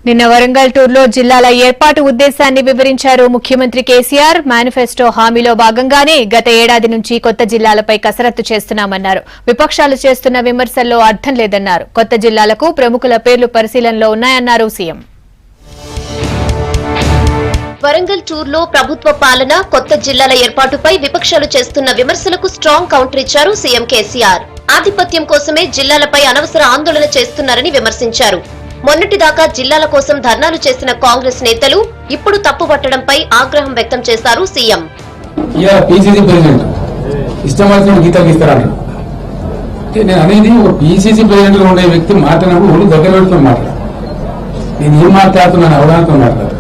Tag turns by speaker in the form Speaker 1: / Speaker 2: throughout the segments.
Speaker 1: నిన్న వరంగల్ టూర్లో జిల్లాల ఏర్పాటు ఉద్దేశాన్ని వివరించారు ముఖ్యమంత్రి కేసీఆర్. మేనిఫెస్టో హామీలో భాగంగానే గత ఏడాది నుంచి కొత్త జిల్లాలపై కసరత్తు చేస్తున్నామన్నారు. విపక్షాలు చేస్తున్న విమర్శల్లో అర్థం లేదన్నారు. కొత్త జిల్లాలకు ప్రముఖుల పేర్లు పరిశీలనలో ఉన్నాయన్నారు సీఎం.
Speaker 2: వరంగల్ టూర్లో ప్రభుత్వ పాలన, కొత్త జిల్లాల ఏర్పాటుపై విపక్షాలు చేస్తున్న విమర్శలకు స్ట్రాంగ్ కౌంటర్ ఇచ్చారు సీఎం కేసీఆర్. ఆధిపత్యం కోసమే జిల్లాలపై అనవసర ఆందోళన చేస్తున్నారని విమర్శించారు. మొన్నటిదాకా జిల్లాల కోసం ధర్నాలు చేసిన కాంగ్రెస్ నేతలు ఇప్పుడు తప్పుపట్టడంపై ఆగ్రహం వ్యక్తం చేశారు సీఎం.
Speaker 3: నేను అనేది ఒక పీసీసీ ప్రెసిడెంట్ గా ఉండే వ్యక్తి మాట్లాడినప్పుడు దగ్గర పెడుతున్న మాట్లాడు. నేను ఏం మాట్లాడుతున్నాను అవగాహనతో మాట్లాడు.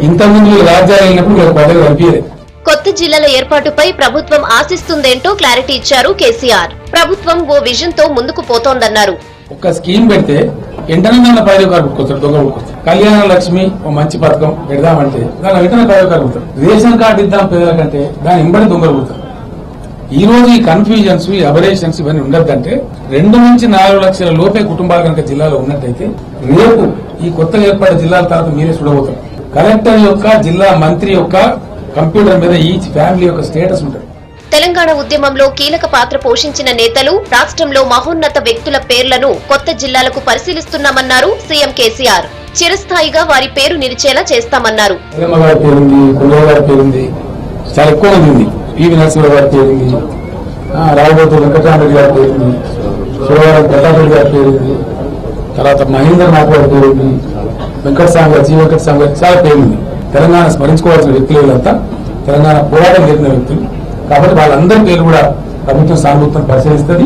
Speaker 3: ఇంతకుముందు రాజ్యాలు వెళ్ళినప్పుడు పదవి కనిపించలేదు.
Speaker 2: కొత్త జిల్లాల ఏర్పాటుపై ప్రభుత్వం ఆశిస్తుందేంటో క్లారిటీ ఇచ్చారు కేసీఆర్. ప్రభుత్వం ఓ విజన్ తో ముందుకు పోతోందన్నారు.
Speaker 3: ఒక స్కీమ్ పెడితే వెంటనే దాని పదవి కారు పుట్టుకొస్తాడు, దొంగ పుట్టుకొస్తాడు. కళ్యాణ లక్ష్మి ఓ మంచి పథకం పెడదామంటే దాని వెంటనే పదవి కారు పుడతారు. రేషన్ కార్డు ఇద్దాం పేదల కంటే దాని ఇంబడి దొంగలు పుడతారు. ఈ రోజు ఈ కన్ఫ్యూజన్స్, ఈ అబరేషన్స్ ఇవన్నీ ఉండద్దంటే 2 నుంచి 4 లక్షల లోపే కుటుంబాలు కనుక జిల్లాలో ఉన్నట్టయితే రేపు ఈ కొత్తగా ఏర్పడే జిల్లాల తర్వాత మీరే చూడబోతారు. కలెక్టర్ యొక్క, జిల్లా మంత్రి యొక్క కంప్యూటర్ మీద ఈచ్ ఫ్యామిలీ యొక్క స్టేటస్ ఉంటుంది.
Speaker 2: తెలంగాణ ఉద్యమంలో కీలక పాత్ర పోషించిన నేతలు, రాష్ట్రంలో మహోన్నత వ్యక్తుల పేర్లను కొత్త జిల్లాలకు పరిశీలిస్తున్నామన్నారు సీఎం కేసీఆర్. చిరస్థాయిగా వారి పేరు నిలిచేలా చేస్తామన్నారు.
Speaker 3: చాలా ఎక్కువ మంది ఉంది. పివి నరసింహరావు గారి పేరుంది, రావుబోతు వెంకటరామరెడ్డి గారి పేరుంది, శివరాం ప్రతాపరెడ్డి గారి పేరుంది, తర్వాత మహేంద్రనాథ్ గారి పేరుంది, వెంకటస్వామి గారు, జీ వెంకటస్వామి గారి చాలా పేరుంది. తెలంగాణ స్మరించుకోవాల్సిన వ్యక్తులు వీళ్ళంతా తెలంగాణ పోరాటం జరిగిన వ్యక్తులు కాబట్టి వాళ్ళందరి పేర్లు కూడా ప్రభుత్వం సానుభూతిని పరిశీలిస్తుంది.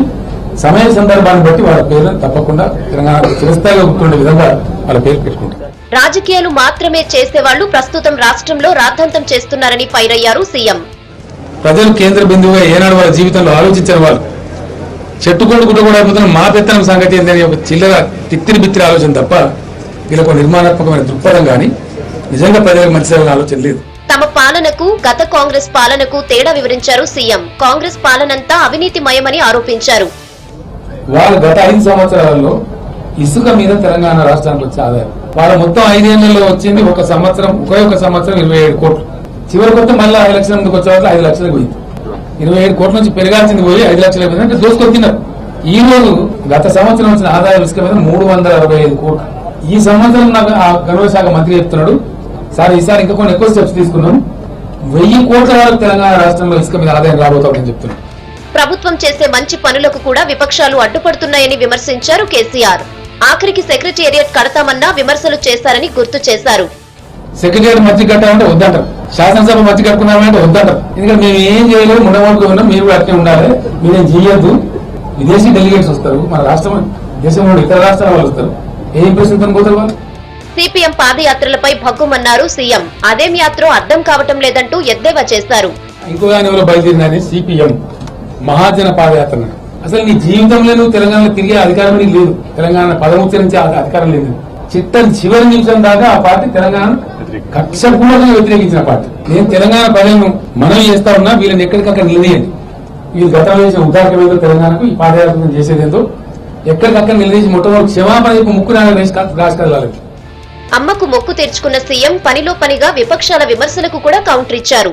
Speaker 3: సమయ సందర్భాన్ని బట్టి వాళ్ళ పేర్లు తప్పకుండా తెలంగాణ చిరస్థాయిగా గుర్తుండే విధంగా వాళ్ళ పేరు పెట్టుకుంటారు.
Speaker 2: రాజకీయాలు మాత్రమే చేసేవాళ్లు ప్రస్తుతం రాష్ట్రంలో రాద్ధాంతం చేస్తున్నారని ఫైరయ్యారు సీఎం.
Speaker 3: ప్రజలు కేంద్ర బిందువుగా ఏనాడు వాళ్ళ జీవితంలో ఆలోచించిన వాళ్ళు చెట్టుకోడు గుట్టకూడకపోతున్న మా పెత్తనం సంగతి ఏంటని ఒక చిల్లర తిత్తిరి బిత్తిరి ఆలోచన తప్ప వీళ్ళకు నిర్మాణాత్మకమైన దృక్పథం కానీ నిజంగా ప్రజలకు మంచి ఆలోచన లేదు.
Speaker 2: తమ పాలనకు, గత కాంగ్రెస్ పాలనకు తేడా వివరించారు సీఎం. కాంగ్రెస్ పాలనంతా అవినీతిమయమని ఆరోపించారు.
Speaker 3: వాళ్ళు గత 5 సంవత్సరాలలో ఇసుక మీద తెలంగాణ రాష్ట్రానికి వచ్చే ఆదాయం వాళ్ళ మొత్తం 5 ఏళ్లలో వచ్చింది ఒక సంవత్సరం 27 కోట్లు. చివరికి వస్తే మళ్ళీ 5 లక్షల ముందుకు వచ్చే వాళ్ళు 5 లక్షలకు పోయింది. 27 కోట్ల నుంచి పెరగాల్సింది పోయి 5 లక్షలకు పోయింది. అంటే దోసుకొచ్చినారు. ఈ రోజు గత సంవత్సరం వచ్చిన ఆదాయం ఇసుక మీద 365 కోట్లు. ఈ సంవత్సరం నాకు ఆ గనుల శాఖ మంత్రి చెప్తున్నాడు, సార్ ఈసారి ఇంకా కొన్ని ఎక్కువ స్టెప్స్ తీసుకున్నాం, 1000 కోట్ల వరకు తెలంగాణ రాష్ట్రంలో ఇసుక మీద ఆదాయం రాబోతామని చెప్తున్నాను.
Speaker 2: ప్రభుత్వం చేసే మంచి పనులకు కూడా విపక్షాలు అడ్డుపడుతున్నాయని విమర్శించారు కేసీఆర్. ఆఖరికి సెక్రటేరియట్ కడతామన్నా విమర్శలు చేశారని గుర్తు చేశారు.
Speaker 3: సెక్రటేరియట్ మధ్య కట్టామంటే వద్దంటారు, శాసనసభ మధ్య కట్టుకున్నామంటే వద్దంటారు. ఎందుకంటే మేము ఏం చేయలేదు, ఉండమనుకుని ఉన్నాం, మీరు అట్నే ఉండాలి, మీరేం చేయొద్దు. విదేశీ డెలిగేట్స్ వస్తారు, మన రాష్ట్రం దేశంలో ఇతర రాష్ట్రాల వాళ్ళు వస్తారు, ఏం ప్రశ్న పోతారు వాళ్ళు.
Speaker 2: సిపిఎం పాదయాత్రలపై భగ్గుమన్నారు సీఎం. అదేం యాత్ర అర్థం కావటం లేదంటూ ఎద్దేవా చేశారు.
Speaker 3: ఇంకో ఎవరో బయలుదేరినది సిపిఎం మహాజన పాదయాత్ర. అసలు నీ జీవితంలో నువ్వు తెలంగాణలో తిరిగే అధికారం నీకు లేదు. తెలంగాణ పదం ఉచ్చరించే అధికారం లేదు. చివరి నిమిషం దాకా ఆ పార్టీ తెలంగాణ కక్షపూర్వకంగా వ్యతిరేకించిన పార్టీ. నేను తెలంగాణ ప్రజలను మనం చేస్తా ఉన్నా, వీళ్ళని ఎక్కడికక్కడ నిలదీయండి. వీళ్ళు గతంలో చేసిన ఉదాహరణ తెలంగాణకు ఈ పాదయాత్ర చేసేదేంతో ఎక్కడికక్కడ నిలదీసి మొట్టమొదటి క్షమాపణ చెప్పి ముక్కు రాష్ట్రాలు.
Speaker 2: అమ్మకు మొక్కు తీర్చుకున్న సీఎం పనిలో పనిగా విపక్షాల విమర్శలకు కూడా కౌంటర్ ఇచ్చారు.